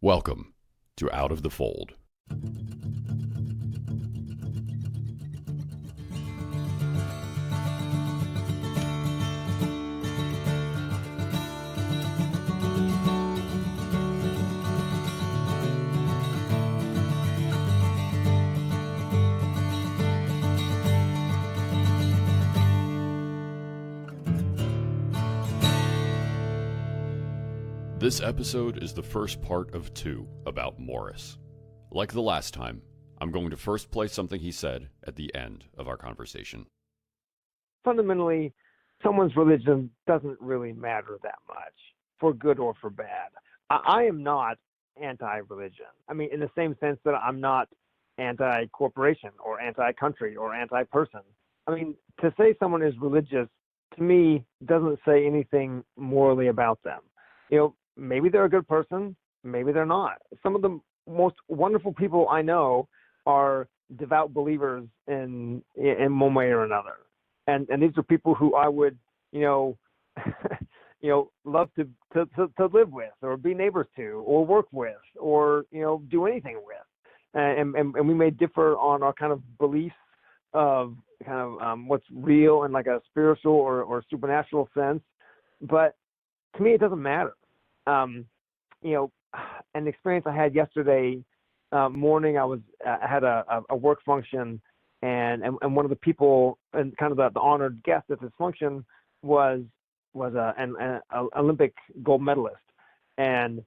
Welcome to Out of the Fold. This episode is the first part of two about Morris. Like the last time, I'm going to first play something he said at the end of our conversation. Fundamentally, someone's religion doesn't really matter that much, for good or for bad. I am not anti-religion. I mean, in the same sense that I'm not anti-corporation or anti-country or anti-person. I mean, to say someone is religious, to me, doesn't say anything morally about them. You know, maybe they're a good person, maybe they're not. Some of the most wonderful people I know are devout believers in one way or another. And these are people who I would, love to live with or be neighbors to or work with or, do anything with. And we may differ on our kind of beliefs of what's real in like a spiritual or supernatural sense. But to me, it doesn't matter. An experience I had yesterday morning, I had a work function, and one of the people and kind of the honored guest at this function was an Olympic gold medalist, and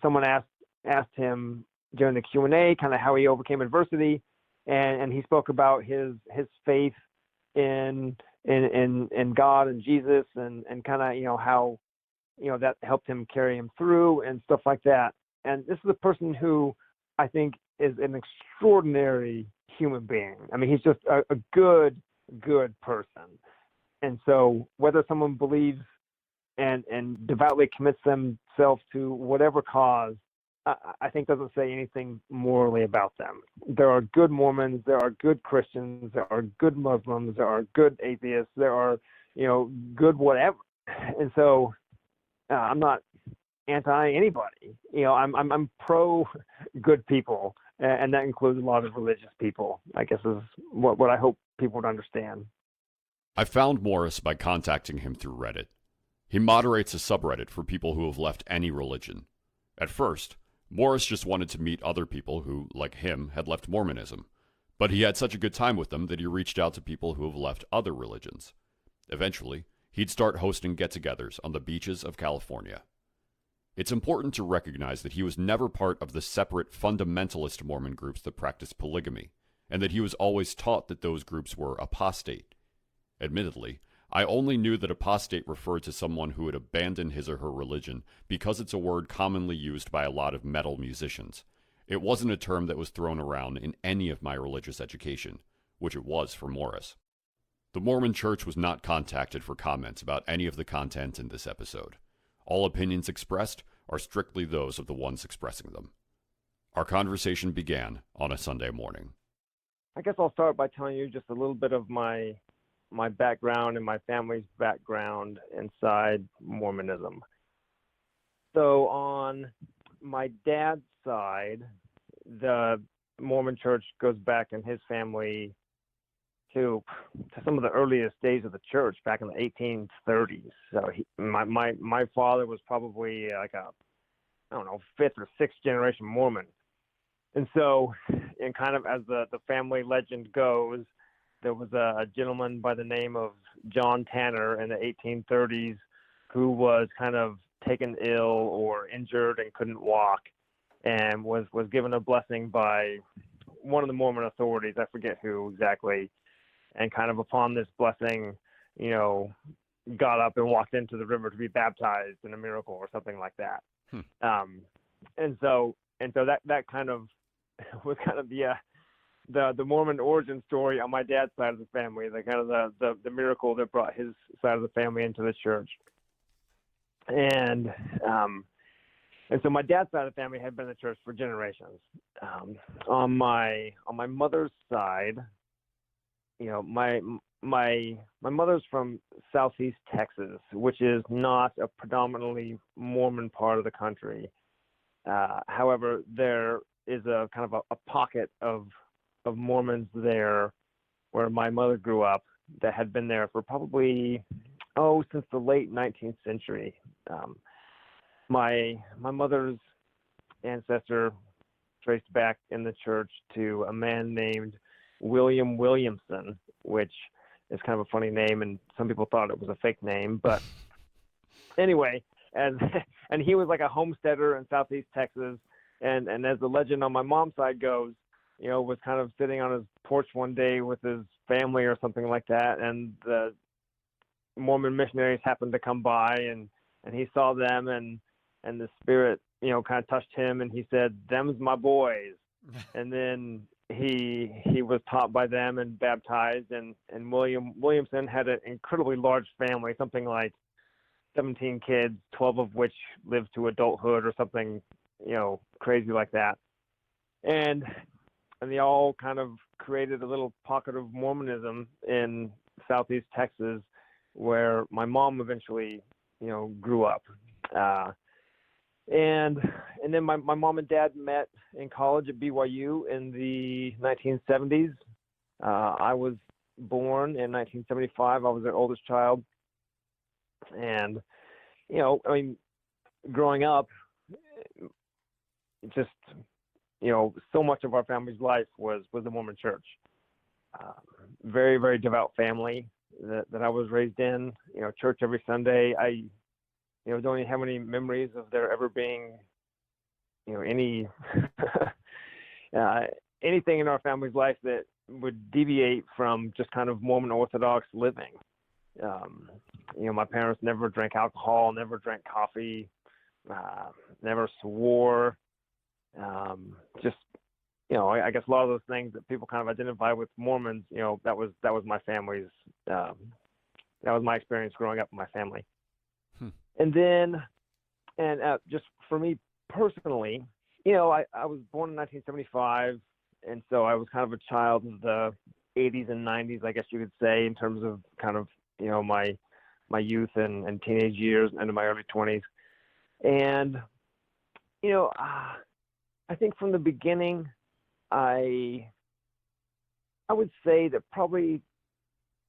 someone asked him during the Q&A kind of how he overcame adversity, and he spoke about his faith in God and Jesus and kind of how that helped him carry him through and stuff like that. And this is a person who I think is an extraordinary human being. I mean, he's just a good person. And so whether someone believes and devoutly commits themselves to whatever cause, I think doesn't say anything morally about them. There are good Mormons, there are good Christians, there are good Muslims, there are good atheists, there are, good whatever. And so I'm not anti anybody. I'm pro good people, and that includes a lot of religious people, I guess is what I hope people would understand. I found Morris by contacting him through Reddit. He moderates a subreddit for people who have left any religion. At first, Morris just wanted to meet other people who, like him, had left Mormonism. But he had such a good time with them that he reached out to people who have left other religions. Eventually, he'd start hosting get-togethers on the beaches of California. It's important to recognize that he was never part of the separate fundamentalist Mormon groups that practice polygamy, and that he was always taught that those groups were apostate. Admittedly, I only knew that apostate referred to someone who had abandoned his or her religion because it's a word commonly used by a lot of metal musicians. It wasn't a term that was thrown around in any of my religious education, which it was for Morris. The Mormon Church was not contacted for comments about any of the content in this episode. All opinions expressed are strictly those of the ones expressing them. Our conversation began on a Sunday morning. I guess I'll start by telling you just a little bit of my background and my family's background inside Mormonism. So on my dad's side, the Mormon Church goes back in his family to some of the earliest days of the church back in the 1830s. So my father was probably like fifth or sixth generation Mormon. And so, and kind of as the family legend goes, there was a gentleman by the name of John Tanner in the 1830s who was kind of taken ill or injured and couldn't walk, and was given a blessing by one of the Mormon authorities, I forget who exactly, and kind of upon this blessing, got up and walked into the river to be baptized in a miracle or something like that. And so that kind of was kind of the Mormon origin story on my dad's side of the family, the kind of the miracle that brought his side of the family into the church. And so my dad's side of the family had been in the church for generations. On my mother's side, my mother's from Southeast Texas, which is not a predominantly Mormon part of the country. However, there is a kind of a pocket of Mormons there where my mother grew up that had been there for probably since the late 19th century. My mother's ancestor traced back in the church to a man named William Williamson, which is kind of a funny name, and some people thought it was a fake name. But anyway, and he was like a homesteader in southeast Texas, and as the legend on my mom's side goes, was kind of sitting on his porch one day with his family or something like that, and the Mormon missionaries happened to come by, and he saw them, and the Spirit, kind of touched him, and he said, "Them's my boys." And then he was taught by them and baptized, and Williamson had an incredibly large family, something like 17 kids, 12 of which lived to adulthood or something, crazy like that. And they all kind of created a little pocket of Mormonism in southeast Texas, where my mom eventually, grew up. And then my mom and dad met in college at BYU in the 1970s. I was born in 1975. I was their oldest child. And, growing up, just, so much of our family's life was the Mormon church. Very, very devout family that I was raised in, church every Sunday. I don't even have any memories of there ever being, any anything in our family's life that would deviate from just kind of Mormon Orthodox living. My parents never drank alcohol, never drank coffee, never swore. Just, I guess a lot of those things that people kind of identify with Mormons, that was my family's, that was my experience growing up in my family. And then, just for me personally, I was born in 1975, and so I was kind of a child of the 80s and 90s, I guess you could say, in terms of kind of, my youth and teenage years and into my early 20s. And, I think from the beginning, I would say that probably,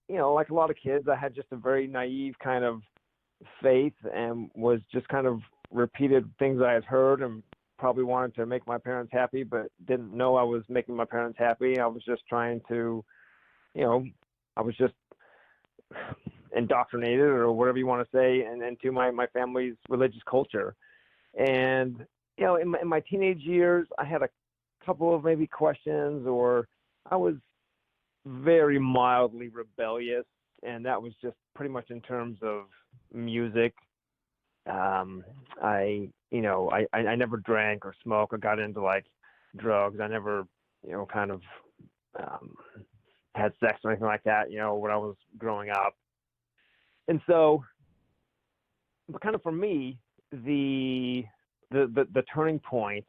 like a lot of kids, I had just a very naive kind of faith and was just kind of repeated things I had heard and probably wanted to make my parents happy, but didn't know I was making my parents happy. I was just trying to, I was just indoctrinated, or whatever you want to say, and into my family's religious culture. And, in my teenage years, I had a couple of maybe questions, or I was very mildly rebellious, and that was just pretty much in terms of music. I never drank or smoked or got into like drugs. I never, kind of had sex or anything like that, when I was growing up. And so, but kind of for me, the turning point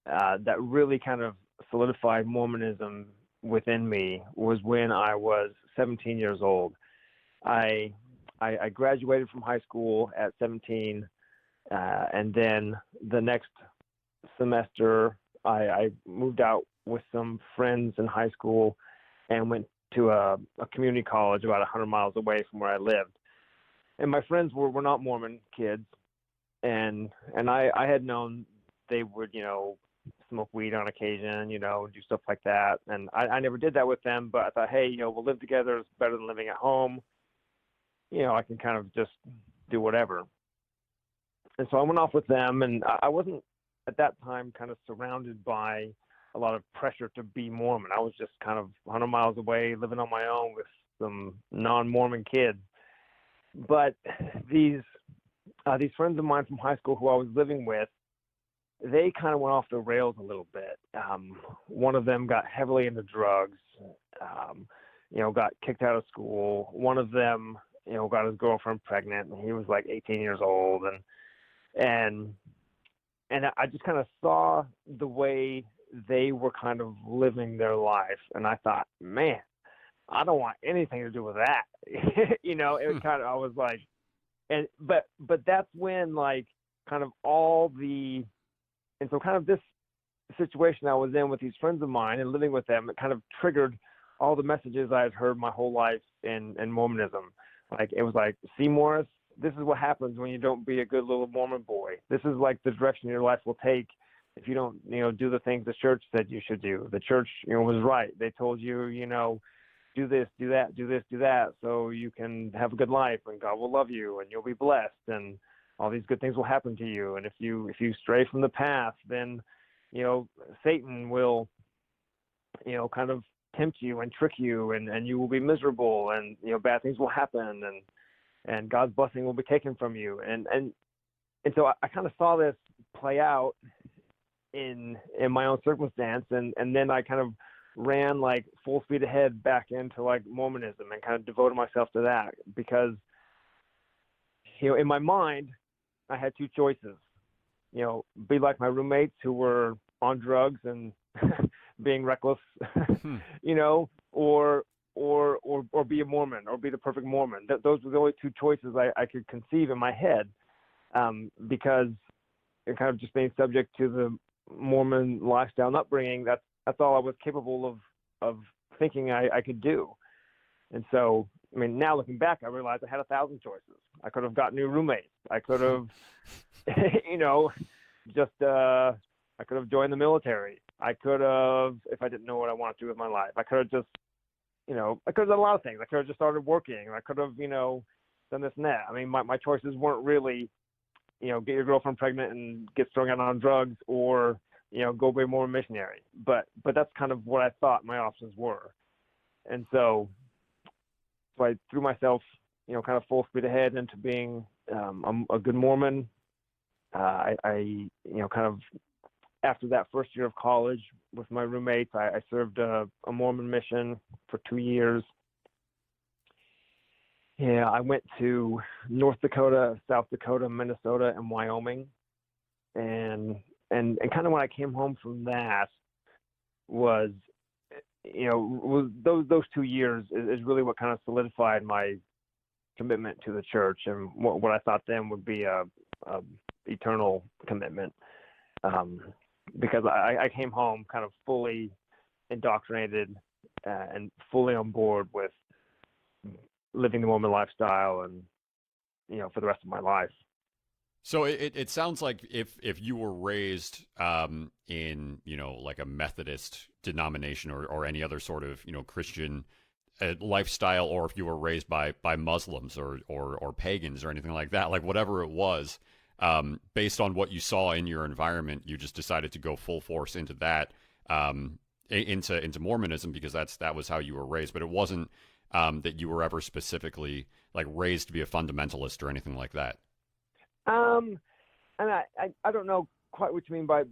that really kind of solidified Mormonism within me was when I was 17 years old. I graduated from high school at 17, and then the next semester I moved out with some friends in high school and went to a community college about 100 miles away from where I lived. And my friends were not Mormon kids, and I had known they would, smoke weed on occasion, do stuff like that. And I never did that with them, but I thought, hey, we'll live together. It's better than living at home. I can kind of just do whatever. And so I went off with them, and I wasn't at that time kind of surrounded by a lot of pressure to be Mormon. I was just kind of 100 miles away, living on my own with some non-Mormon kids. But these friends of mine from high school who I was living with, they kind of went off the rails a little bit. One of them got heavily into drugs, got kicked out of school. One of them, got his girlfriend pregnant, and he was like 18 years old. And I just kind of saw the way they were kind of living their life. And I thought, man, I don't want anything to do with that. It kind of, I was like, but that's when like kind of all the and so kind of this situation I was in with these friends of mine and living with them, it kind of triggered all the messages I had heard my whole life in Mormonism. Like it was like, see, Morris, this is what happens when you don't be a good little Mormon boy. This is like the direction your life will take if you don't, do the things the church said you should do. The church, was right. They told you, do this, do that, do this, do that, so you can have a good life and God will love you and you'll be blessed and all these good things will happen to you. And if you stray from the path, then, Satan will, kind of tempt you and trick you and you will be miserable and, bad things will happen and God's blessing will be taken from you. And so I kind of saw this play out in my own circumstance. And then I kind of ran like full speed ahead back into like Mormonism and kind of devoted myself to that because, in my mind, I had two choices, be like my roommates who were on drugs and being reckless, or be a Mormon or be the perfect Mormon. Those were the only two choices I could conceive in my head, because it kind of just being subject to the Mormon lifestyle and upbringing. That's all I was capable of thinking I could do. And so, now looking back, I realized I had 1,000 choices. I could have got new roommates. I could have, I could have joined the military. I could have, if I didn't know what I wanted to do with my life, I could have just, I could have done a lot of things. I could have just started working. I could have, done this and that. My choices weren't really, get your girlfriend pregnant and get strung out on drugs or, go be a Mormon missionary. But that's kind of what I thought my options were. And so I threw myself, kind of full speed ahead into being a good Mormon. I kind of, after that first year of college with my roommates, I served a Mormon mission for 2 years. Yeah, I went to North Dakota, South Dakota, Minnesota, and Wyoming. And kind of when I came home from that was those 2 years is really what kind of solidified my commitment to the church and what I thought then would be a eternal commitment. Because I came home kind of fully indoctrinated and fully on board with living the Mormon lifestyle and, for the rest of my life. So it sounds like if you were raised in, like a Methodist denomination or any other sort of, Christian lifestyle, or if you were raised by Muslims or pagans or anything like that, like whatever it was, based on what you saw in your environment, you just decided to go full force into that, into Mormonism because that was how you were raised. But it wasn't that you were ever specifically like raised to be a fundamentalist or anything like that. And I don't know quite what you mean by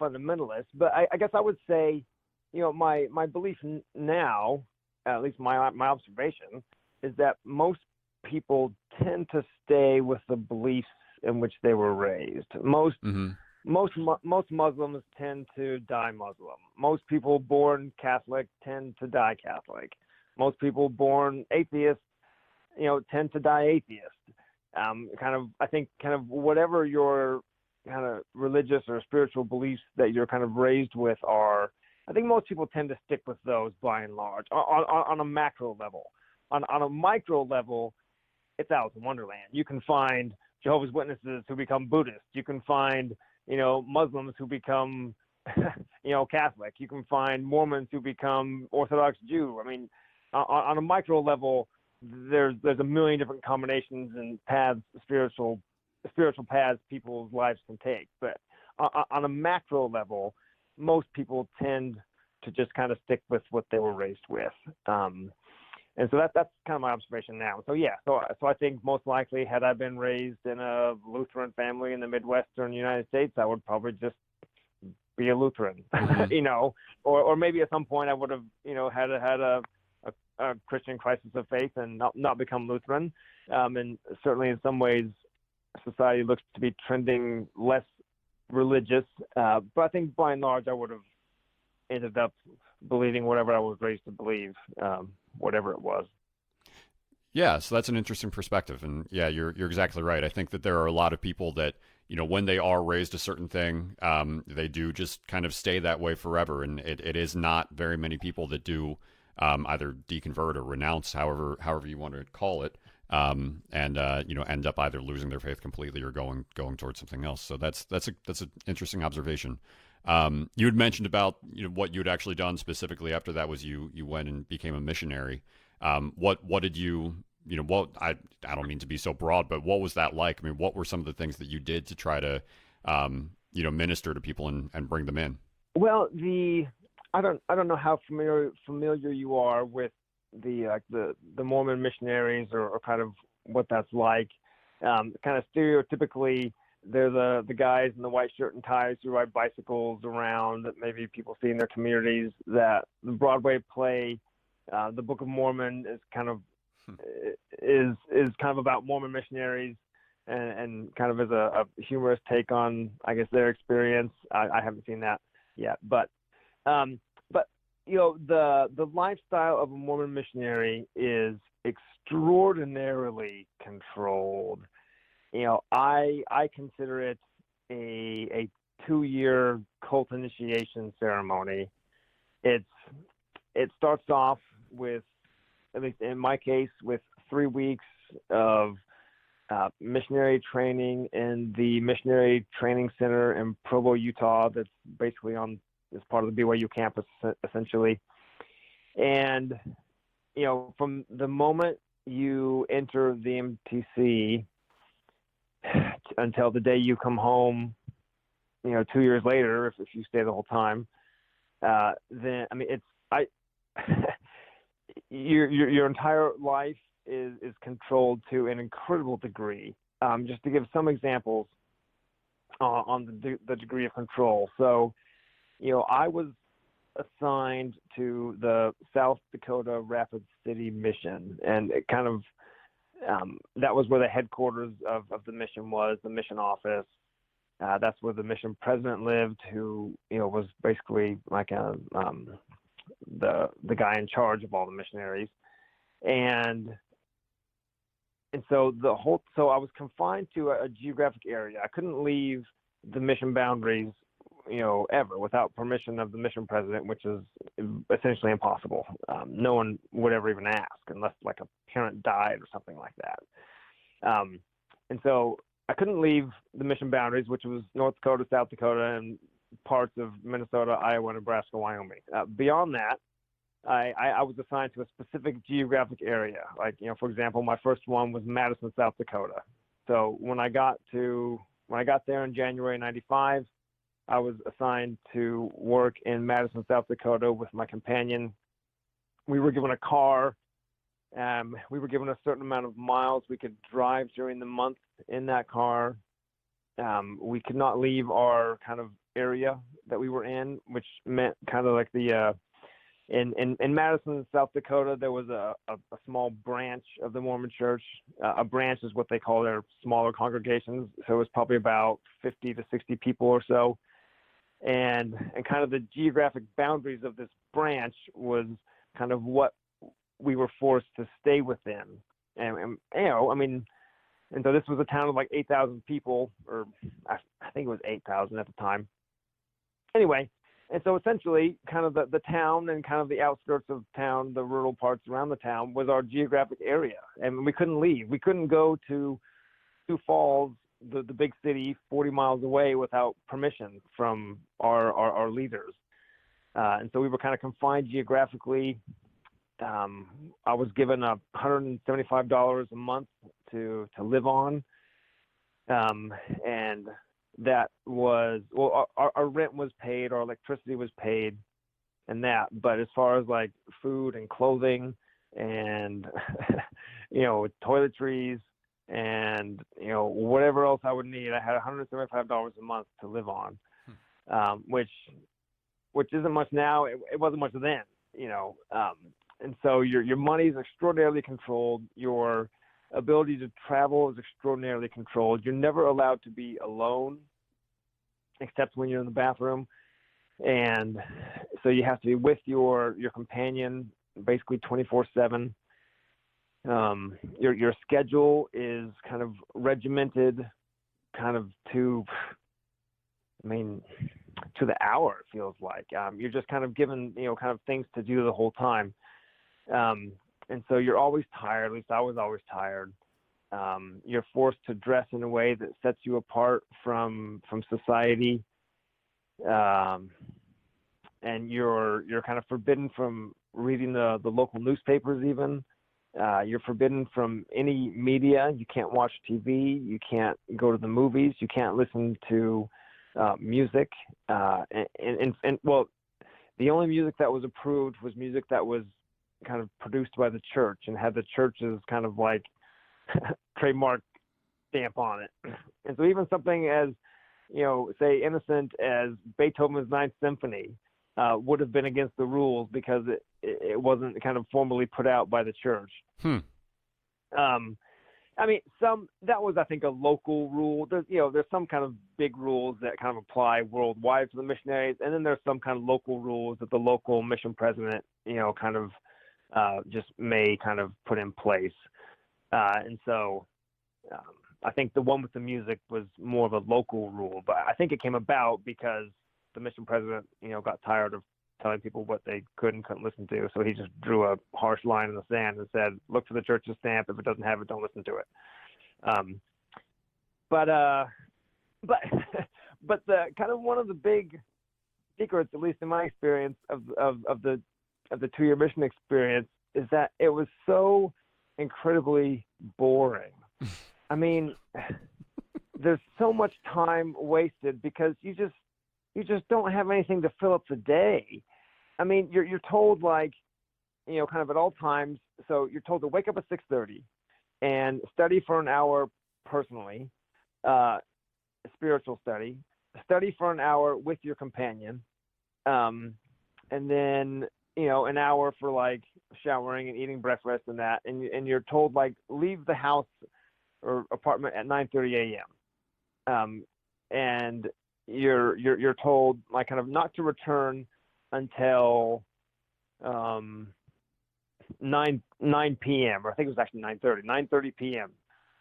fundamentalist, but I guess I would say, my belief now, at least my observation, is that most people tend to stay with the beliefs in which they were raised. Most Muslims tend to die Muslim. Most people born Catholic tend to die Catholic. Most people born atheist, tend to die atheist. I think whatever your kind of religious or spiritual beliefs that you're kind of raised with are, I think most people tend to stick with those by and large on a macro level. On a micro level, it's Alice in Wonderland. You can find Jehovah's Witnesses who become Buddhist. You can find, Muslims who become, Catholic. You can find Mormons who become Orthodox Jew. On a micro level, there's a million different combinations and paths, spiritual paths people's lives can take. But on a macro level, most people tend to just kind of stick with what they were raised with. And so that's kind of my observation now. So yeah, so I think most likely, had I been raised in a Lutheran family in the Midwestern United States, I would probably just be a Lutheran, or maybe at some point I would have, had a Christian crisis of faith and not become Lutheran. And certainly in some ways, society looks to be trending less religious. But I think by and large, I would have ended up believing whatever I was raised to believe, whatever it was. Yeah, so that's an interesting perspective, and yeah, you're exactly right. I think that there are a lot of people that when they are raised a certain thing, they do just kind of stay that way forever. And it is not very many people that do either deconvert or renounce, however you want to call it, and end up either losing their faith completely or going towards something else. So that's an interesting observation. You had mentioned about what you had actually done specifically after that was you went and became a missionary. What did you what I don't mean to be so broad, but what was that like? I mean, what were some of the things that you did to try to minister to people and bring them in? Well, I don't know how familiar you are with the Mormon missionaries or kind of what that's like. Kind of stereotypically, they're the guys in the white shirt and ties who ride bicycles around that maybe people see in their communities. That the Broadway play, the Book of Mormon, is kind of about Mormon missionaries and kind of as a humorous take on, I guess, their experience. I haven't seen that yet, but the lifestyle of a Mormon missionary is extraordinarily controlled. I consider it a 2-year cult initiation ceremony. It starts off with, at least in my case, with 3 weeks of missionary training in the Missionary Training Center in Provo, Utah. That's basically as part of the BYU campus, essentially. And from the moment you enter the MTC until the day you come home, 2 years later, if you stay the whole time, then your entire life is controlled to an incredible degree. Just to give some examples on the degree of control. So, I was assigned to the South Dakota Rapid City mission, and it kind of that was where the headquarters of the mission was, the mission office. That's where the mission president lived, who was basically like the guy in charge of all the missionaries, and so I was confined to a geographic area. I couldn't leave the mission boundaries, ever without permission of the mission president, which is essentially impossible. No one would ever even ask unless like a parent died or something like that. And so I couldn't leave the mission boundaries, which was North Dakota, South Dakota, and parts of Minnesota, Iowa, Nebraska, Wyoming. Beyond that, I was assigned to a specific geographic area. Like, for example, my first one was Madison, South Dakota. So when I got there in January '95, I was assigned to work in Madison, South Dakota with my companion. We were given a car. We were given a certain amount of miles we could drive during the month in that car. We could not leave our kind of area that we were in, which meant kind of like in Madison, South Dakota, there was a small branch of the Mormon Church. A branch is what they call their smaller congregations. So it was probably about 50 to 60 people or so. And kind of the geographic boundaries of this branch was kind of what we were forced to stay within. And so this was a town of like 8,000 people, or I think it was 8,000 at the time. Anyway, and so essentially kind of the town and kind of the outskirts of town, the rural parts around the town, was our geographic area. And we couldn't leave. We couldn't go to Sioux Falls, the big city 40 miles away, without permission from our leaders. And so we were kind of confined geographically. I was given $175 a month to live on. And that was, our rent was paid, our electricity was paid, and that. But as far as like food and clothing and, toiletries and, whatever else I would need, I had $175 a month to live on, which isn't much now. It wasn't much then, and so your money is extraordinarily controlled. Your ability to travel is extraordinarily controlled. You're never allowed to be alone, except when you're in the bathroom. And so you have to be with your companion basically 24/7. Your schedule is kind of regimented kind of to, I mean, to the hour, it feels like. You're just kind of given, kind of things to do the whole time. And so you're always tired, at least I was always tired. You're forced to dress in a way that sets you apart from society. And you're kind of forbidden from reading the local newspapers even. You're forbidden from any media. You can't watch TV. You can't go to the movies. You can't listen to music. And well, the only music that was approved was music that was kind of produced by the church and had the church's kind of like trademark stamp on it. And so even something as, say innocent as Beethoven's Ninth Symphony would have been against the rules because it wasn't kind of formally put out by the church. I mean, that was, I think, a local rule. There's some kind of big rules that kind of apply worldwide to the missionaries, and then there's some kind of local rules that the local mission president, kind of just may kind of put in place. And so I think the one with the music was more of a local rule, but I think it came about because the mission president, got tired of telling people what they could and couldn't listen to. So he just drew a harsh line in the sand and said, look for the church's stamp. If it doesn't have it, don't listen to it. But the kind of one of the big secrets, at least in my experience of the 2-year mission experience, is that it was so incredibly boring. I mean, there's so much time wasted because you just don't have anything to fill up the day. I mean, you're told, like, kind of at all times. So you're told to wake up at 6:30 and study for an hour personally, spiritual study for an hour with your companion, and then an hour for like showering and eating breakfast and that. And you're told, like, leave the house or apartment at 9:30 a.m. And you're told, like, kind of not to return until 9 p.m. or I think it was actually 9:30 p.m.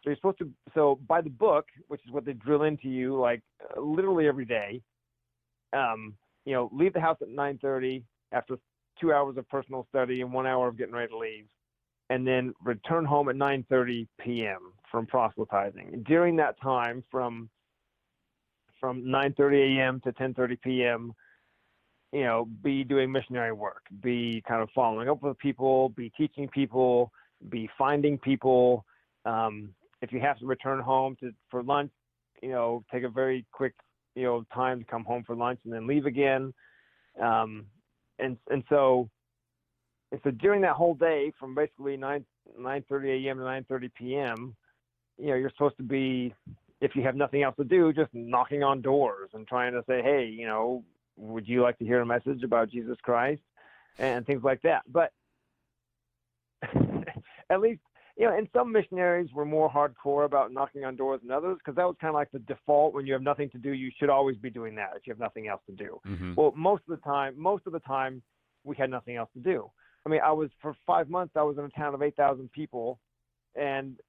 So you're supposed to, so by the book, which is what they drill into you, like, literally every day, leave the house at 9:30 after 2 hours of personal study and 1 hour of getting ready to leave, and then return home at 9:30 p.m. from proselytizing. During that time, from 9:30 a.m. to 10:30 p.m., be doing missionary work, be kind of following up with people, be teaching people, be finding people. If you have to return home for lunch, take a very quick, time to come home for lunch and then leave again. And so during that whole day, from basically 9:30 a.m. to 9:30 p.m., you're supposed to be, if you have nothing else to do, just knocking on doors and trying to say, hey, would you like to hear a message about Jesus Christ and things like that. But at least, and some missionaries were more hardcore about knocking on doors than others, because that was kind of like the default. When you have nothing to do, you should always be doing that if you have nothing else to do. Mm-hmm. Well, most of the time we had nothing else to do. I mean, for 5 months, I was in a town of 8,000 people, and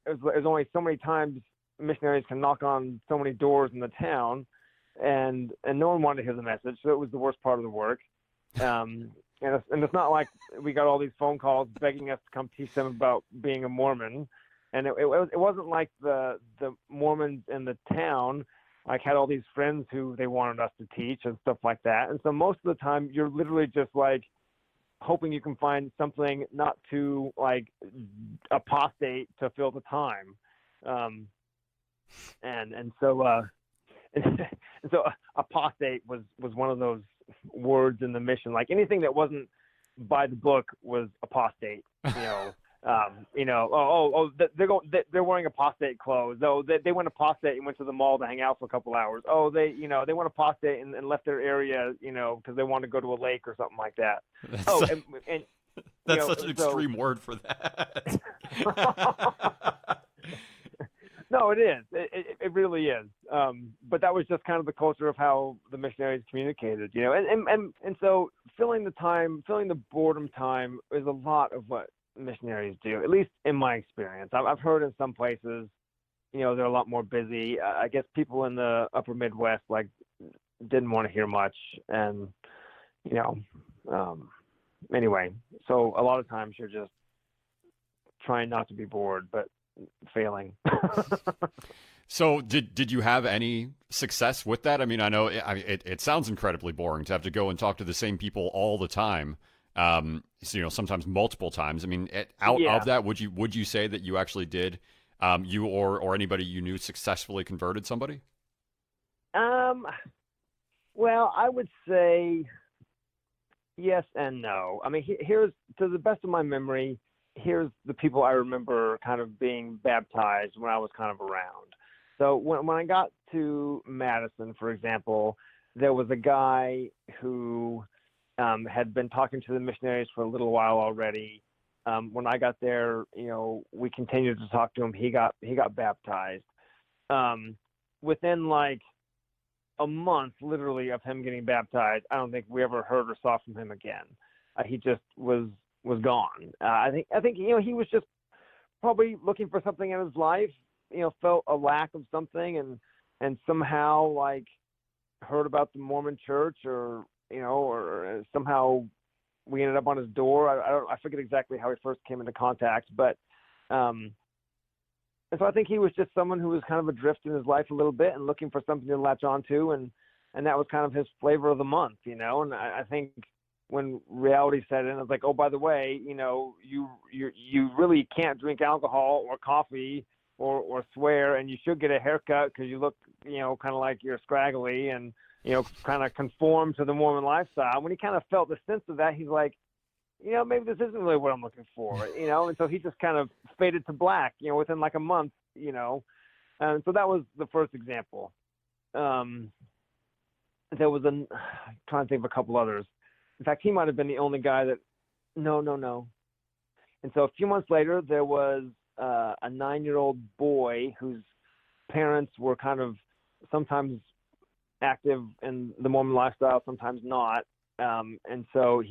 it was only so many times missionaries can knock on so many doors in the town, and no one wanted to hear the message, so it was the worst part of the work. And it's not like we got all these phone calls begging us to come teach them about being a Mormon, and it wasn't like the Mormons in the town like had all these friends who they wanted us to teach and stuff like that. And so most of the time you're literally just like hoping you can find something not too like apostate to fill the time. And so apostate was one of those words in the mission. Like anything that wasn't by the book was apostate. They're wearing apostate clothes. Oh, they went apostate and went to the mall to hang out for a couple hours. Oh, they went apostate and left their area, because they wanted to go to a lake or something like that. That's such an extreme word for that. No, it is. It really is. But that was just kind of the culture of how the missionaries communicated, and so filling the boredom time is a lot of what missionaries do, at least in my experience. I've heard in some places, they're a lot more busy. I guess people in the upper Midwest like didn't want to hear much, and you know, anyway. So a lot of times you're just trying not to be bored, but failing. So did you have any success with that? I mean, I know it sounds incredibly boring to have to go and talk to the same people all the time. So, sometimes multiple times. I mean, out Yeah. of that, would you say that you actually did, you or anybody you knew successfully converted somebody? Well, I would say yes and no. I mean, here's, to the best of my memory, here's the people I remember kind of being baptized when I was kind of around. So when I got to Madison, for example, there was a guy who had been talking to the missionaries for a little while already. When I got there, we continued to talk to him. He got baptized. Within like a month, literally, of him getting baptized, I don't think we ever heard or saw from him again. He just was gone. I think he was just probably looking for something in his life. Felt a lack of something, and somehow like heard about the Mormon Church, or somehow we ended up on his door. I forget exactly how he first came into contact, but and so I think he was just someone who was kind of adrift in his life a little bit and looking for something to latch onto, and that was kind of his flavor of the month, And I think when reality set in, I was like, oh, by the way, you really can't drink alcohol or coffee or swear, and you should get a haircut because you look, kind of like you're scraggly, and kind of conform to the Mormon lifestyle. When he kind of felt the sense of that, he's like, maybe this isn't really what I'm looking for, and so he just kind of faded to black, within like a month, and so that was the first example. There was I'm trying to think of a couple others. In fact, he might have been the only guy that, no. And so a few months later, there was a 9-year-old boy whose parents were kind of sometimes active in the Mormon lifestyle, sometimes not. And so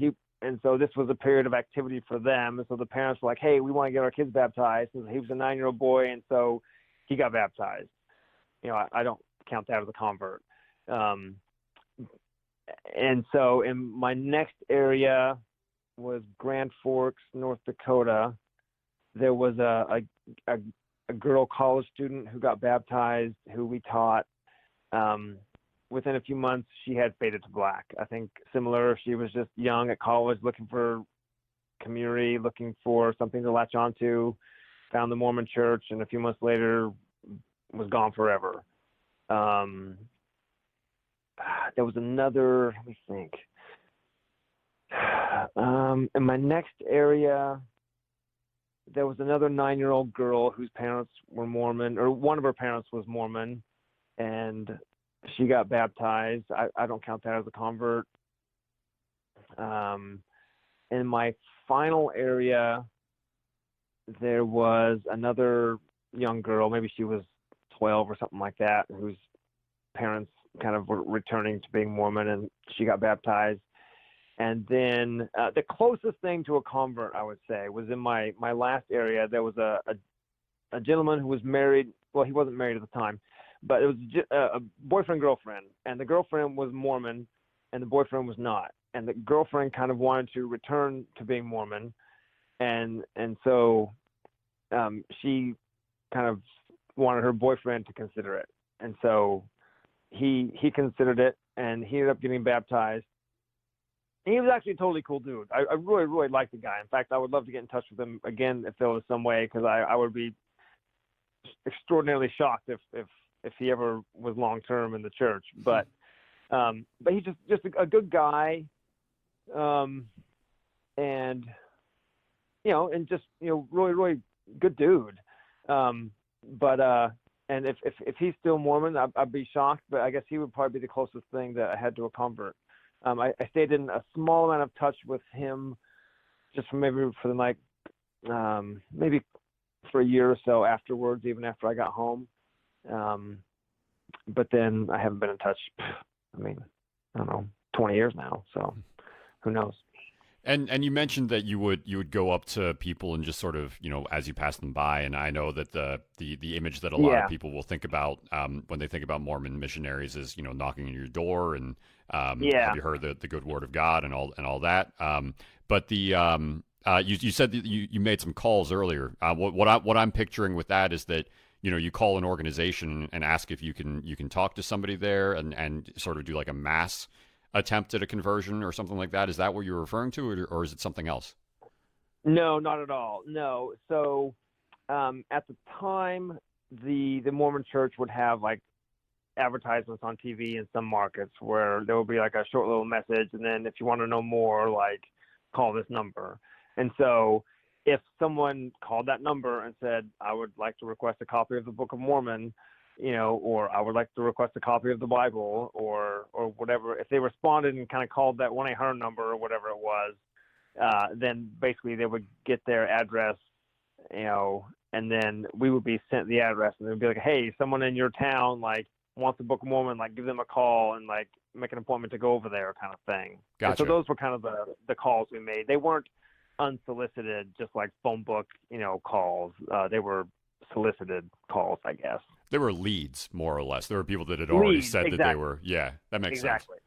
this was a period of activity for them. And so the parents were like, hey, we want to get our kids baptized. And he was a 9-year-old boy, and so he got baptized. I don't count that as a convert. And so in my next area was Grand Forks, North Dakota. There was a girl college student who got baptized, who we taught. Within a few months, she had faded to black. I think similar. She was just young at college, looking for community, looking for something to latch onto, found the Mormon Church, and a few months later was gone forever. There was another, let me think. In my next area, there was another 9-year-old girl whose parents were Mormon, or one of her parents was Mormon, and she got baptized. I don't count that as a convert. In my final area, there was another young girl, maybe she was 12 or something like that, whose parents kind of were returning to being Mormon, and she got baptized. And then the closest thing to a convert, I would say, was in my last area. There was a gentleman who was married. Well, he wasn't married at the time, but it was a boyfriend-girlfriend, and the girlfriend was Mormon, and the boyfriend was not. And the girlfriend kind of wanted to return to being Mormon, and so she kind of wanted her boyfriend to consider it. And so he considered it, and he ended up getting baptized. And he was actually a totally cool dude. I really, really liked the guy. In fact, I would love to get in touch with him again if there was some way, because I would be extraordinarily shocked if he ever was long term in the church. But he's just a good guy, and and just really, really good dude. And if he's still Mormon, I'd be shocked. But I guess he would probably be the closest thing that I had to a convert. I stayed in a small amount of touch with him, just for the night, maybe for a year or so afterwards, even after I got home. But then I haven't been in touch. I mean, I don't know, 20 years now. So who knows? And you mentioned that you would go up to people and just sort of, as you pass them by. And I know that the image that a lot of Yeah, people will think about when they think about Mormon missionaries is, knocking on your door and have yeah. you heard the good word of God and all that. But you said that you made some calls earlier. What I'm picturing with that is that you call an organization and ask if you can talk to somebody there and sort of do like a mass attempt at a conversion or something like that. Is that what you're referring to, or is it something else? No, not at all. No. So at the time, the Mormon Church would have like advertisements on TV in some markets where there will be like a short little message, and then if you want to know more, like call this number. And so if someone called that number and said, I would like to request a copy of the Book of Mormon, or I would like to request a copy of the Bible, or whatever, if they responded and kind of called that 1-800 number or whatever it was, then basically they would get their address, and then we would be sent the address, and they'd be like, hey, someone in your town like wants the Book of Mormon, like give them a call and like make an appointment to go over there, kind of thing. And so Gotcha. those were kind of the calls we made. They weren't unsolicited, just like phone book, calls. They were solicited calls, I guess. They were leads, more or less. There were people that had already Leads, said that they exactly. were. Yeah, that makes sense. Exactly.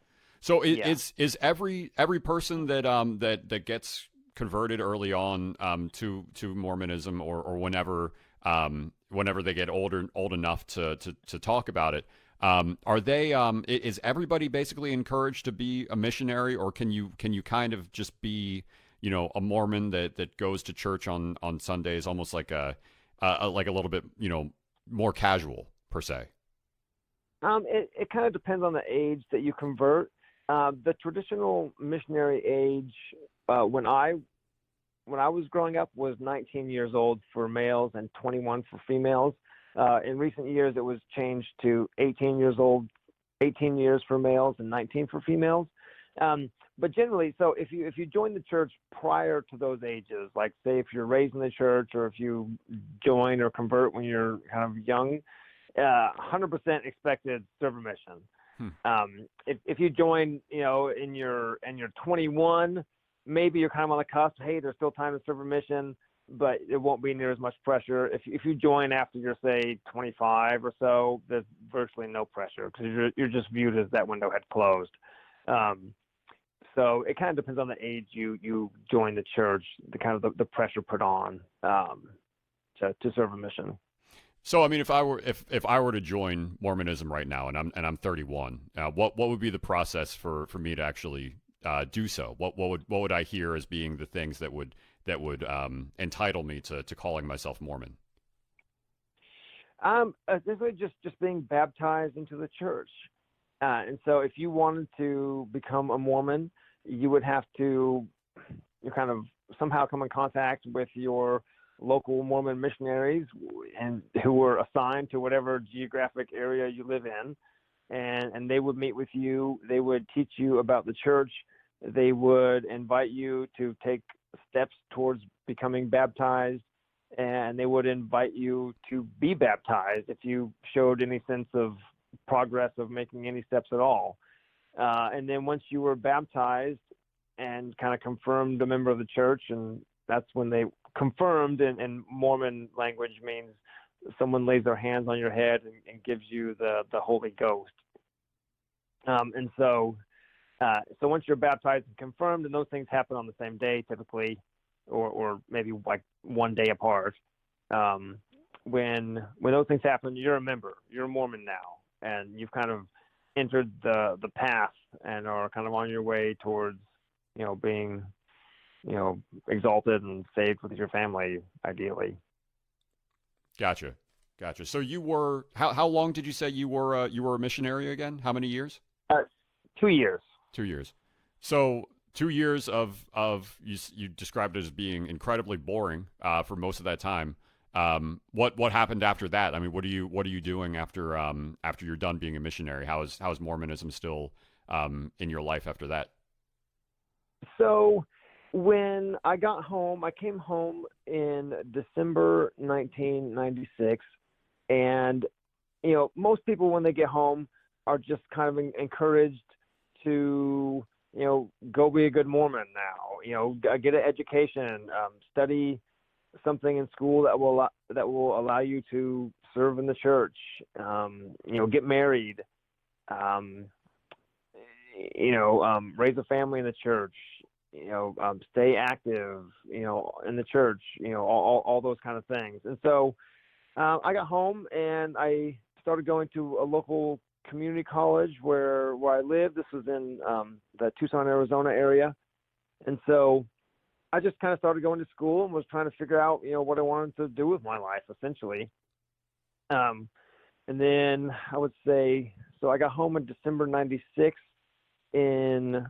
So Yeah. is every person that gets converted early on to Mormonism or whenever they get old enough to talk about it, are they is everybody basically encouraged to be a missionary, or can you kind of just be a Mormon that goes to church on Sundays, almost like a little bit more casual per se? It kind of depends on the age that you convert. The traditional missionary age, when I was growing up, was 19 years old for males and 21 for females. In recent years, it was changed to 18 years old, 18 years for males and 19 for females. But generally, so if you join the church prior to those ages, like say if you're raised in the church or if you join or convert when you're kind of young, 100% expected serve a mission. If you join, and you're 21, maybe you're kind of on the cusp. Hey, there's still time to serve a mission, but it won't be near as much pressure. If you join after you're say 25 or so, there's virtually no pressure because you're just viewed as that window had closed. So it kind of depends on the age you join the church, the kind of the pressure put on to serve a mission. So I mean, if I were to join Mormonism right now, and I'm 31, what would be the process for me to actually do so? What would I hear as being the things that would entitle me to calling myself Mormon? Essentially just being baptized into the church. And so if you wanted to become a Mormon, you would have to kind of somehow come in contact with your local Mormon missionaries and who were assigned to whatever geographic area you live in. And they would meet with you. They would teach you about the church. They would invite you to take steps towards becoming baptized. And they would invite you to be baptized if you showed any sense of progress of making any steps at all. And then once you were baptized and kind of confirmed a member of the church, and that's when they confirmed in Mormon language means someone lays their hands on your head and gives you the Holy Ghost. And so once you're baptized and confirmed, and those things happen on the same day typically, or maybe like one day apart. When those things happen, you're a member. You're a Mormon now, and you've kind of entered the path and are kind of on your way towards being exalted and saved with your family, ideally. Gotcha. So you were how long did you say you were a missionary again? How many years? 2 years. 2 years. So 2 years of you described it as being incredibly boring for most of that time. What happened after that? I mean, what are you doing after you're done being a missionary? How is Mormonism still in your life after that? So when I got home, I came home in December 1996, and most people when they get home are just kind of encouraged to go be a good Mormon now. get an education, study something in school that will allow you to serve in the church, get married, raise a family in the church, stay active, in the church, all those kind of things. And so I got home and I started going to a local community college where I live. This was in the Tucson, Arizona area. And so I just kind of started going to school and was trying to figure out, what I wanted to do with my life, essentially. And then I would say, so I got home in December 96 in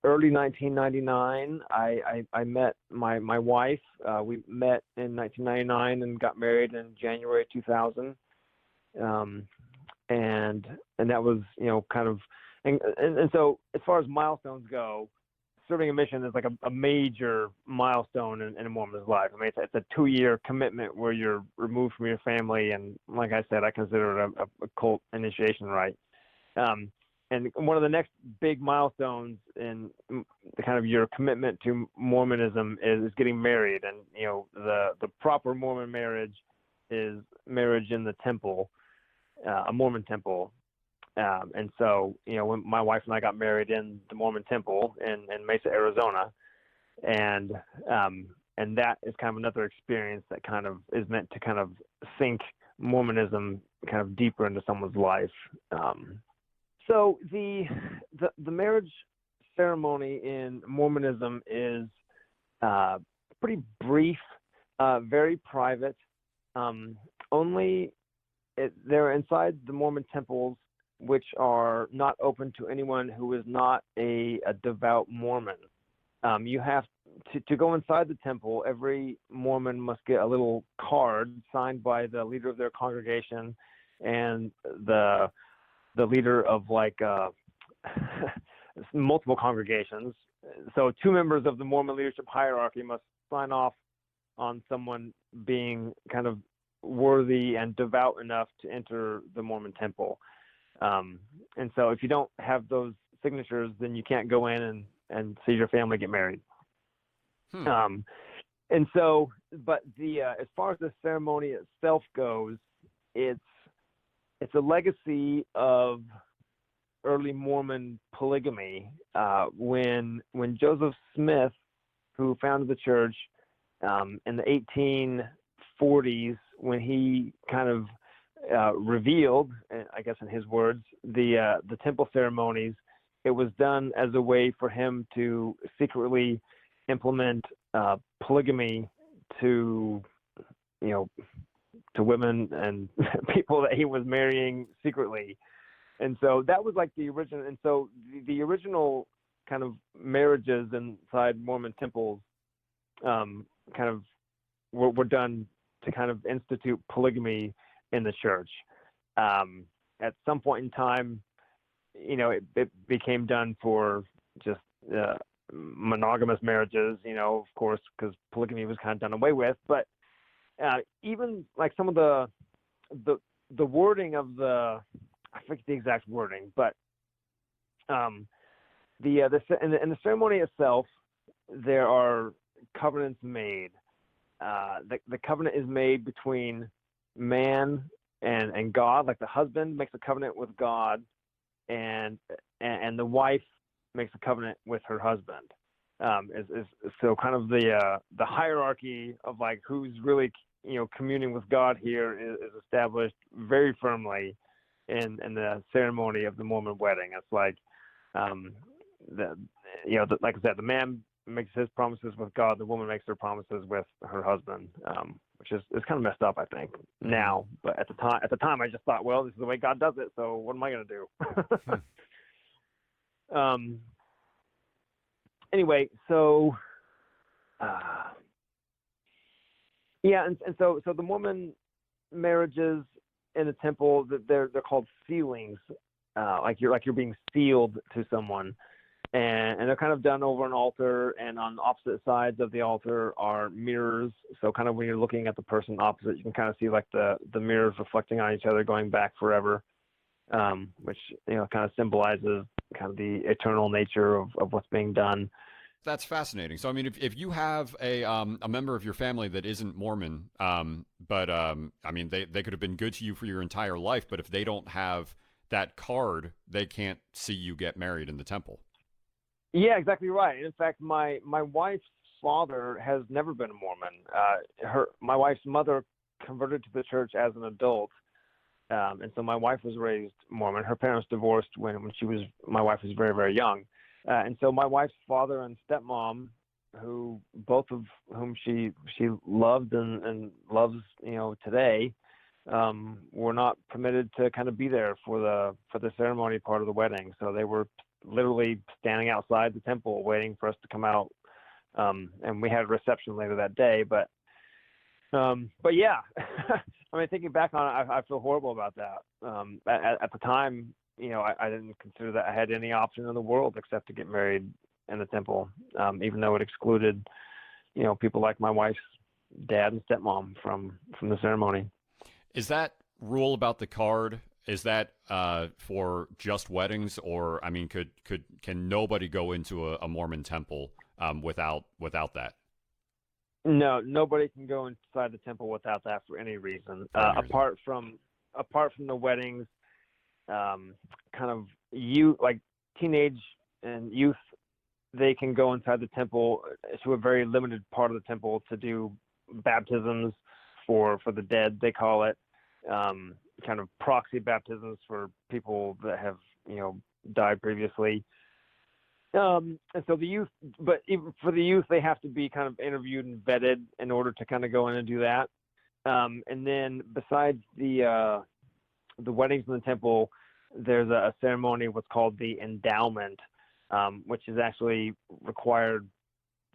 early 1999. I met my wife. We met in 1999 and got married in January 2000. And that was, kind of, and so as far as milestones go, serving a mission is like a major milestone in a Mormon's life. I mean, it's a 2-year commitment where you're removed from your family. And like I said, I consider it a cult initiation rite. And one of the next big milestones in the kind of your commitment to Mormonism is getting married. And, the proper Mormon marriage is marriage in the temple, a Mormon temple. And so, when my wife and I got married in the Mormon temple in Mesa, Arizona, and that is kind of another experience that kind of is meant to kind of sink Mormonism kind of deeper into someone's life. So the marriage ceremony in Mormonism is pretty brief, very private. They're inside the Mormon temples, which are not open to anyone who is not a devout Mormon. You have to go inside the temple. Every Mormon must get a little card signed by the leader of their congregation and the leader of multiple congregations. So 2 members of the Mormon leadership hierarchy must sign off on someone being kind of worthy and devout enough to enter the Mormon temple. And so if you don't have those signatures, then you can't go in and see your family get married. And so, but as far as the ceremony itself goes, it's a legacy of early Mormon polygamy. When Joseph Smith, who founded the church in the 1840s, when he kind of revealed, I guess in his words, the temple ceremonies, it was done as a way for him to secretly implement polygamy to women and people that he was marrying secretly. And so that was like the original. And so the original kind of marriages inside Mormon temples kind of were done to kind of institute polygamy in the church. At some point in time, it became done for just monogamous marriages, of course, because polygamy was kind of done away with. But even like some of the wording of I forget the exact wording, but in the ceremony itself, there are covenants made. The covenant is made between man and God. Like the husband makes a covenant with God, and the wife makes a covenant with her husband. So kind of the hierarchy of like who's really communing with God here is established very firmly in the ceremony of the Mormon wedding. It's like like I said, the man makes his promises with God, the woman makes her promises with her husband, which is kind of messed up, I think, now. But at the time, I just thought, well, this is the way God does it, so what am I going to do? Anyway, so and so the Mormon marriages in the temple, they're called sealings, like you're being sealed to someone. And they're kind of done over an altar, and on opposite sides of the altar are mirrors. So kind of when you're looking at the person opposite, you can kind of see like the mirrors reflecting on each other going back forever, which kind of symbolizes kind of the eternal nature of what's being done. That's fascinating. So, I mean, if you have a member of your family that isn't Mormon, but I mean, they could have been good to you for your entire life, but if they don't have that card, they can't see you get married in the temple. Yeah, exactly right. In fact, my wife's father has never been a Mormon. My wife's mother converted to the church as an adult, and so my wife was raised Mormon. Her parents divorced when my wife was very, very young. And so my wife's father and stepmom, who both of whom she loved and loves, today, were not permitted to kind of be there for the ceremony part of the wedding. So they were literally standing outside the temple waiting for us to come out. And we had a reception later that day. But yeah, I mean, thinking back on it, I feel horrible about that. At the time, I didn't consider that I had any option in the world except to get married in the temple, even though it excluded, people like my wife's dad and stepmom from the ceremony. Is that rule about the card? Is that for just weddings, or I mean, can nobody go into a Mormon temple without that? No, nobody can go inside the temple without that for any reason, apart from the weddings. Kind of youth, like teenage and youth, they can go inside the temple to a very limited part of the temple to do baptisms for the dead, they call it, kind of proxy baptisms for people that have died previously. And so the youth, but even for the youth, they have to be kind of interviewed and vetted in order to kind of go in and do that. And then besides the weddings in the temple, there's a ceremony, what's called the endowment, which is actually required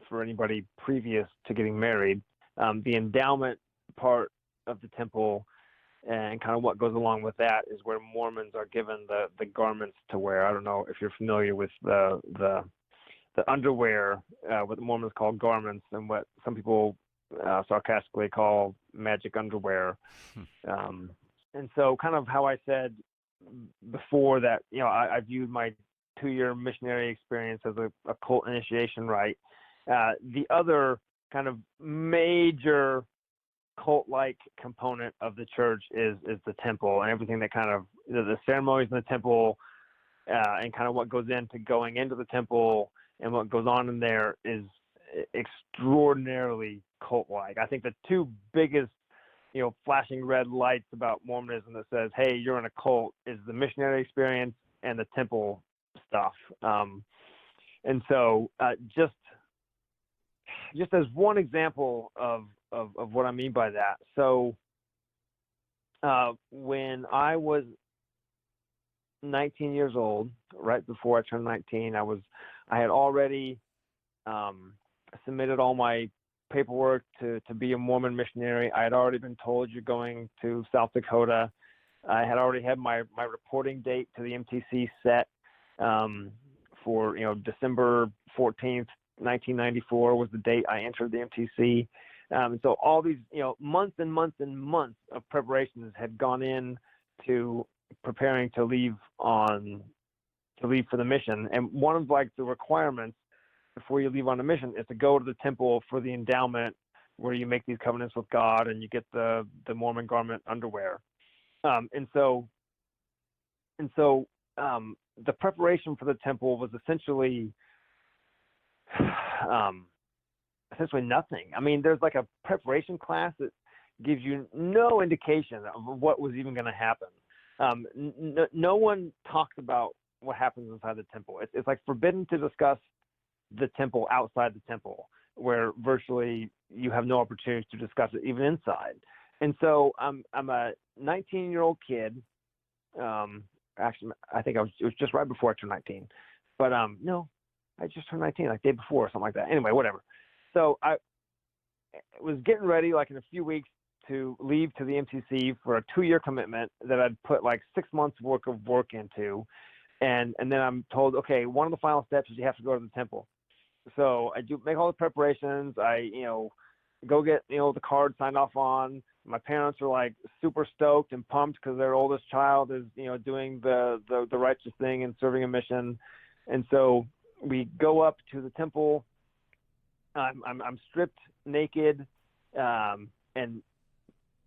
for anybody previous to getting married. The endowment part of the temple and kind of what goes along with that is where Mormons are given the garments to wear. I don't know if you're familiar with the underwear, what the Mormons call garments, and what some people sarcastically call magic underwear. And so kind of how I said before that, I viewed my 2-year missionary experience as a cult initiation rite. The other kind of major cult-like component of the church is the temple and everything that kind of the ceremonies in the temple and kind of what goes into going into the temple and what goes on in there is extraordinarily cult-like. I think the two biggest flashing red lights about Mormonism that says, hey, you're in a cult is the missionary experience and the temple stuff. And so just as one example of what I mean by that. So when I was 19 years old, right before I turned 19, I had already submitted all my paperwork to be a Mormon missionary. I had already been told you're going to South Dakota. I had already had my reporting date to the MTC set for December 14th, 1994 was the date I entered the MTC. So all these months and months and months of preparations had gone in to preparing to leave for the mission. And one of the requirements before you leave on a mission is to go to the temple for the endowment, where you make these covenants with God and you get the Mormon garment underwear. And so the preparation for the temple was essentially nothing. I mean, there's like a preparation class that gives you no indication of what was even going to happen. No one talks about what happens inside the temple. It's like forbidden to discuss the temple outside the temple, where virtually you have no opportunity to discuss it even inside. And so I'm a 19-year-old kid. Actually, I think it was just right before I turned 19. But no, I just turned 19 like the day before or something like that. Anyway, whatever. So I was getting ready like in a few weeks to leave to the MTC for a 2-year commitment that I'd put like 6 months worth of work into. And then I'm told, okay, one of the final steps is you have to go to the temple. So I do make all the preparations. I, go get, the card signed off on, My parents are like super stoked and pumped because their oldest child is, doing the righteous thing and serving a mission. And so we go up to the temple. I'm stripped naked, and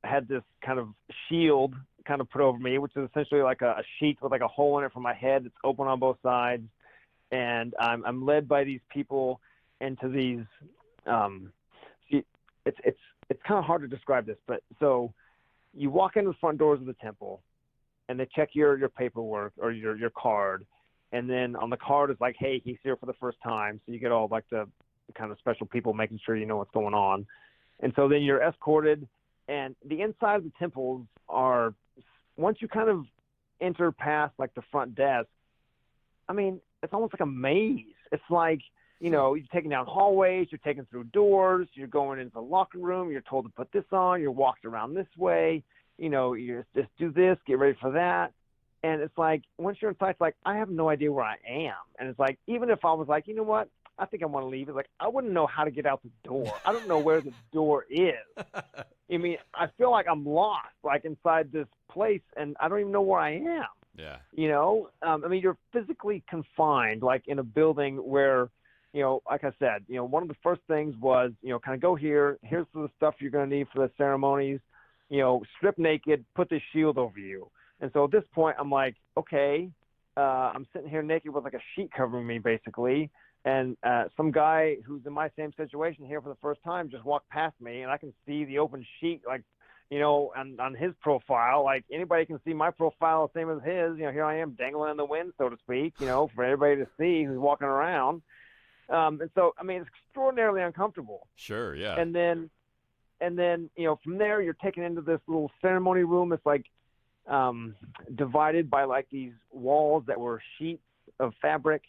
had this kind of shield kind of put over me, which is essentially like a sheet with like a hole in it for my head. It's open on both sides, and I'm led by these people into these. It's kind of hard to describe this, but so you walk into the front doors of the temple, and they check your paperwork or your card, and then on the card it's like, hey, he's here for the first time, so you get all like the kind of special people making sure you know what's going on, and so then you're escorted, and the inside of the temples are, once you kind of enter past like the front desk, I mean, it's almost like a maze. It's like, you're taking down hallways, you're taking through doors, you're going into the locker room, you're told to put this on, you're walked around this way, you just do this, get ready for that. And it's like, once you're inside, it's like, I have no idea where I am. And it's like, even if I was like, you know what, I think I want to leave, it's like, I wouldn't know how to get out the door. I don't know where the door is. I mean, I feel like I'm lost, like inside this place, and I don't even know where I am. Yeah. I mean, you're physically confined, like in a building where, like I said, one of the first things was, kind of go here. Here's the stuff you're going to need for the ceremonies. Strip naked, put this shield over you. And so at this point, I'm like, okay, I'm sitting here naked with like a sheet covering me, basically. And some guy who's in my same situation here for the first time just walked past me, and I can see the open sheet, like, on his profile. Like, anybody can see my profile, the same as his. Here I am dangling in the wind, so to speak, for everybody to see who's walking around. And so, I mean, it's extraordinarily uncomfortable. Sure, yeah. And then, from there, you're taken into this little ceremony room. It's like divided by like these walls that were sheets of fabric,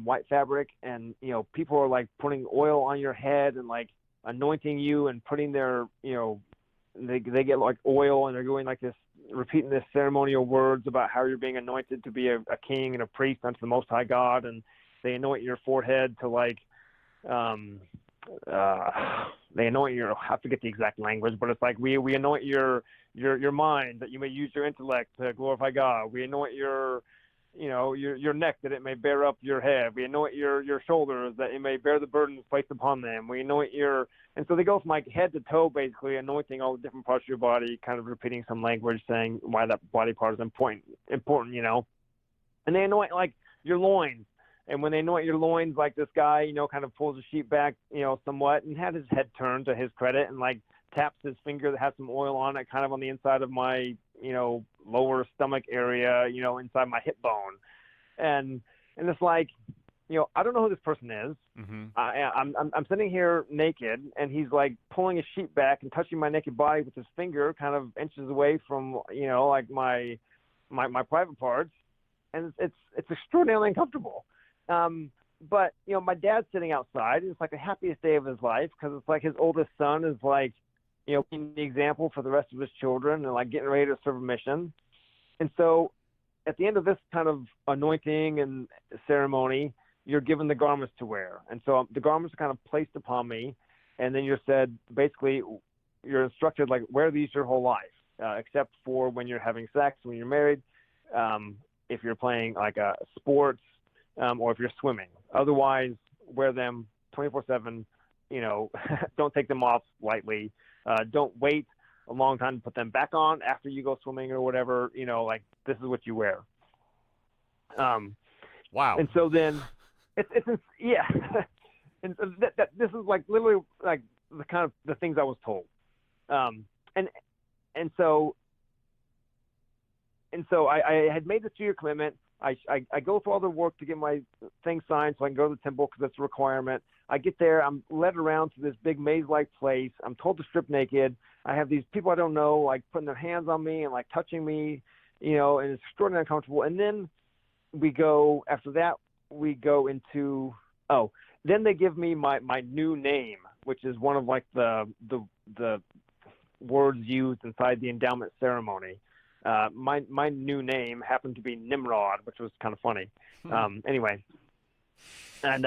white fabric, and people are like putting oil on your head and like anointing you and putting their, they get like oil, and they're going like this, repeating this ceremonial words about how you're being anointed to be a king and a priest unto the Most High God, and they anoint your forehead to like, they anoint your, I forget the exact language, but it's like, we anoint your mind that you may use your intellect to glorify God. We anoint your neck that it may bear up your head. We anoint your shoulders that it may bear the burdens placed upon them. We anoint and so they go from like head to toe, basically anointing all the different parts of your body, kind of repeating some language saying why that body part is important, and they anoint like your loins. And when they anoint your loins, like this guy, kind of pulls the sheet back, somewhat, and had his head turned to his credit, and like taps his finger that has some oil on it, kind of on the inside of my, lower stomach area, inside my hip bone. And it's like, I don't know who this person is. Mm-hmm. I'm sitting here naked, and he's like pulling his sheet back and touching my naked body with his finger, kind of inches away from, like my private parts. And it's extraordinarily uncomfortable. But my dad's sitting outside. It's like the happiest day of his life, because it's like his oldest son is like, being the example for the rest of his children and like getting ready to serve a mission. And so at the end of this kind of anointing and ceremony, you're given the garments to wear. And so the garments are kind of placed upon me. And then you're said, basically, you're instructed, like, wear these your whole life, except for when you're having sex, when you're married, if you're playing like sports, or if you're swimming. Otherwise, wear them 24/7. Don't take them off lightly. Don't wait a long time to put them back on after you go swimming or whatever. Like, this is what you wear. Wow. And so then, it's yeah. And this is like literally like the kind of the things I was told. And so I had made this 2-year commitment. I go through all the work to get my thing signed so I can go to the temple, because that's a requirement. I get there. I'm led around to this big maze-like place. I'm told to strip naked. I have these people I don't know, like, putting their hands on me and, like, touching me, and it's extraordinarily uncomfortable. And then after that, we go into, then they give me my new name, which is one of, like, the words used inside the endowment ceremony. My new name happened to be Nimrod, which was kind of funny. Anyway, and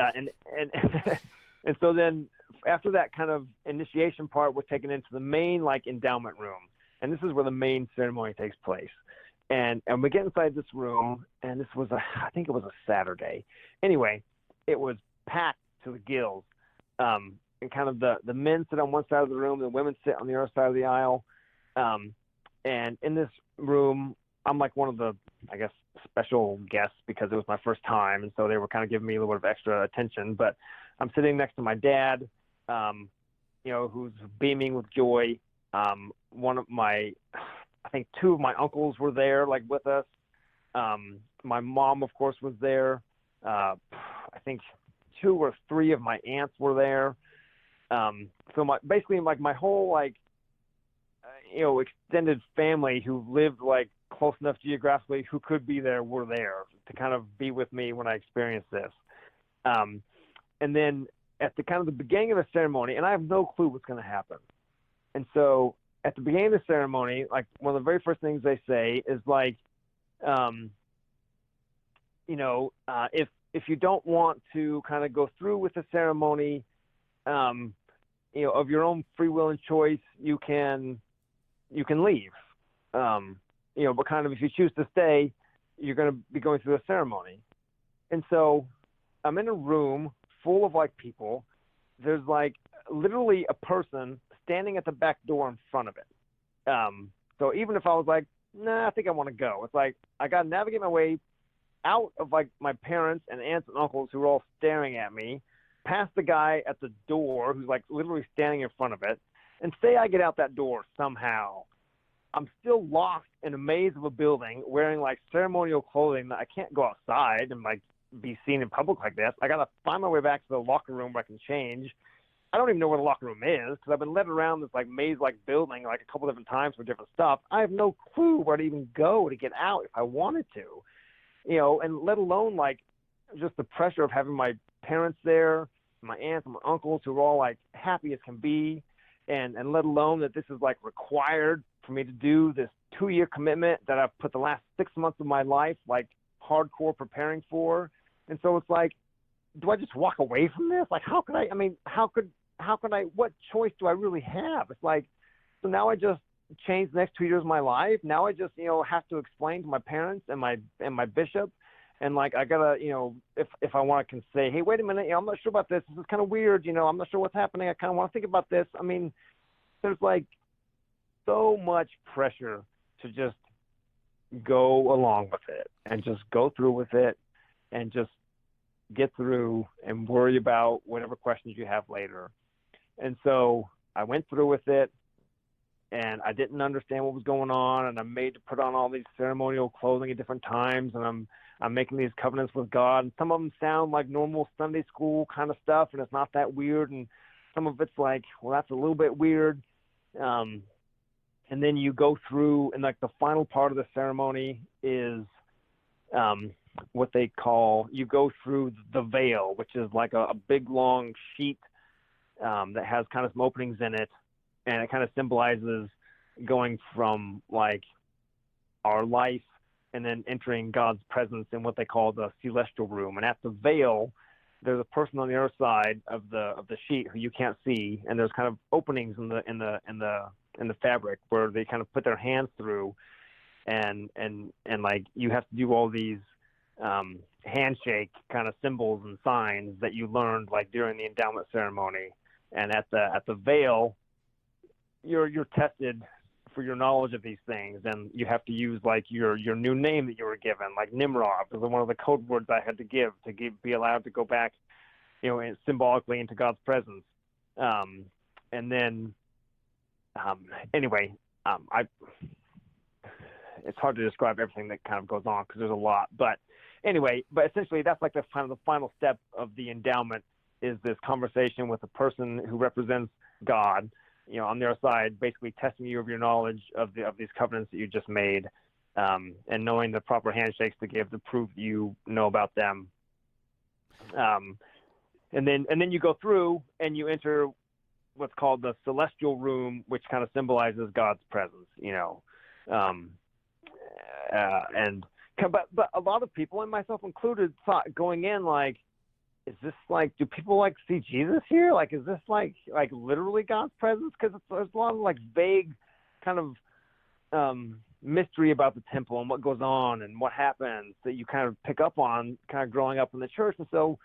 so then after that kind of initiation part, we're taken into the main like endowment room, and this is where the main ceremony takes place. And we get inside this room, and this was I think it was a Saturday. Anyway, it was packed to the gills. And kind of the men sit on one side of the room, the women sit on the other side of the aisle. And in this room, I'm like one of the, I guess, special guests because it was my first time, and so they were kind of giving me a little bit of extra attention. But I'm sitting next to my dad, who's beaming with joy. One of my, I think two of my uncles were there, like with us. My mom, of course, was there. I think 2 or 3 of my aunts were there. So my whole extended family who lived like close enough geographically who could be there were there to kind of be with me when I experienced this. And then at the kind of the beginning of the ceremony, and I have no clue what's going to happen. And so at the beginning of the ceremony, like one of the very first things they say is like, if you don't want to kind of go through with the ceremony, of your own free will and choice, you can leave. But kind of if you choose to stay, you're going to be going through a ceremony. And so I'm in a room full of like people. There's like literally a person standing at the back door in front of it. So even if I was like, nah, I think I want to go, it's like I got to navigate my way out of like my parents and aunts and uncles who are all staring at me, past the guy at the door who's like literally standing in front of it, and say I get out that door somehow. I'm still lost in a maze of a building wearing like ceremonial clothing that I can't go outside and like be seen in public like this. I got to find my way back to the locker room where I can change. I don't even know where the locker room is because I've been led around this like maze-like building like a couple different times for different stuff. I have no clue where to even go to get out if I wanted to, and let alone like just the pressure of having my parents there, my aunts and my uncles who are all like happy as can be, and let alone that this is like required for me to do this 2-year commitment that I've put the last 6 months of my life like hardcore preparing for. And so it's like, do I just walk away from this? Like, how could I, what choice do I really have? It's like, so now I just changed the next 2 years of my life. Now I just, have to explain to my parents and my bishop. And like, I gotta, if I want to say, hey, wait a minute, I'm not sure about this. This is kind of weird. I'm not sure what's happening. I kind of want to think about this. I mean, there's like so much pressure to just go along with it and just go through with it and just get through and worry about whatever questions you have later. And so I went through with it, and I didn't understand what was going on, and I'm made to put on all these ceremonial clothing at different times, and I'm making these covenants with God, and some of them sound like normal Sunday school kind of stuff, and it's not that weird, and some of it's like, well, that's a little bit weird. And then you go through, and like the final part of the ceremony is what they call, you go through the veil, which is like a big long sheet that has kind of some openings in it, and it kind of symbolizes going from like our life and then entering God's presence in what they call the celestial room. And at the veil, there's a person on the other side of the sheet who you can't see, and there's kind of openings in the fabric where they kind of put their hands through, and like you have to do all these handshake kind of symbols and signs that you learned like during the endowment ceremony. And at the veil, you're tested for your knowledge of these things, and you have to use like your new name that you were given, like Nimrod was one of the code words I had to give be allowed to go back, and symbolically into God's presence. And then it's hard to describe everything that kind of goes on because there's a lot. But essentially that's like the final step of the endowment is this conversation with a person who represents God, on their side, basically testing you of your knowledge of these covenants that you just made, and knowing the proper handshakes to give to prove you know about them. And then you go through and you enter what's called the celestial room, which kind of symbolizes God's presence, but a lot of people, and myself included, thought going in like, is this like, do people like see Jesus here? Like, is this like literally God's presence? Because there's a lot of like vague kind of mystery about the temple and what goes on and what happens that you kind of pick up on kind of growing up in the church. And so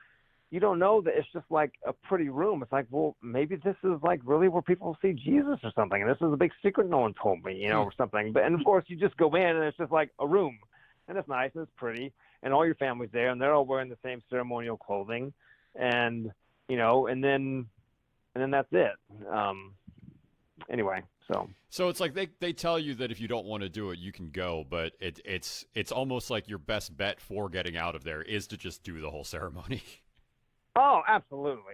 you don't know that it's just like a pretty room. It's like, well, maybe this is like really where people see Jesus or something. And this is a big secret no one told me, or something. But, and of course you just go in and it's just like a room, and it's nice and it's pretty, and all your family's there and they're all wearing the same ceremonial clothing, and, and then that's it. Anyway. So it's like they tell you that if you don't want to do it, you can go, but it's almost like your best bet for getting out of there is to just do the whole ceremony. Oh, absolutely.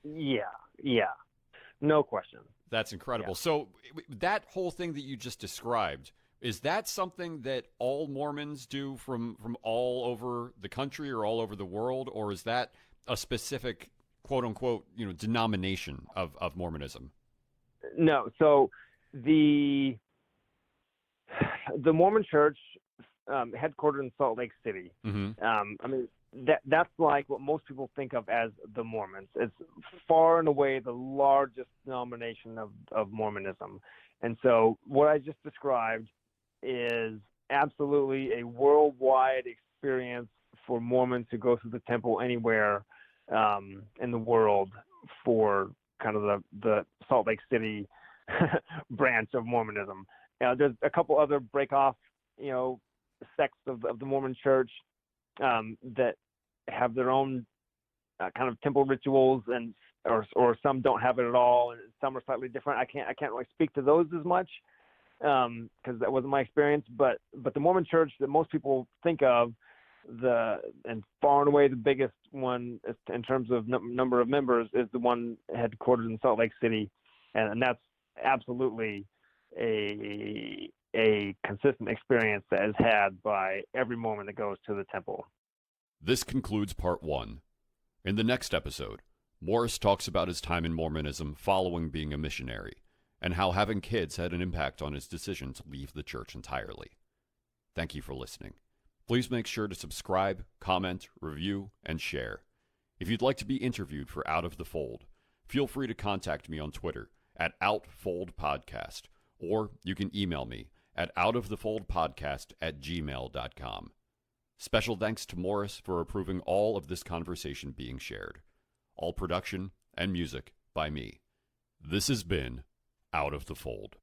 Yeah. No question. That's incredible. Yeah. So that whole thing that you just described, is that something that all Mormons do from all over the country or all over the world, or is that a specific quote unquote, denomination of Mormonism? No. So the Mormon Church, headquartered in Salt Lake City. Mm-hmm. That's like what most people think of as the Mormons. It's far and away the largest denomination of Mormonism. And so what I just described is absolutely a worldwide experience for Mormons who go through the temple anywhere in the world for kind of the Salt Lake City branch of Mormonism. There's a couple other break-off, sects of the Mormon Church that have their own kind of temple rituals, and or some don't have it at all, and some are slightly different. I can't really speak to those as much because that wasn't my experience. But the Mormon Church that most people think of, and far and away the biggest one in terms of number of members, is the one headquartered in Salt Lake City, and that's absolutely a consistent experience that is had by every Mormon that goes to the temple. This concludes part 1. In the next episode, Morris talks about his time in Mormonism following being a missionary, and how having kids had an impact on his decision to leave the church entirely. Thank you for listening. Please make sure to subscribe, comment, review, and share. If you'd like to be interviewed for Out of the Fold, feel free to contact me on Twitter at OutFoldPodcast, or you can email me at outofthefoldpodcast@gmail.com. Special thanks to Morris for approving all of this conversation being shared. All production and music by me. This has been Out of the Fold.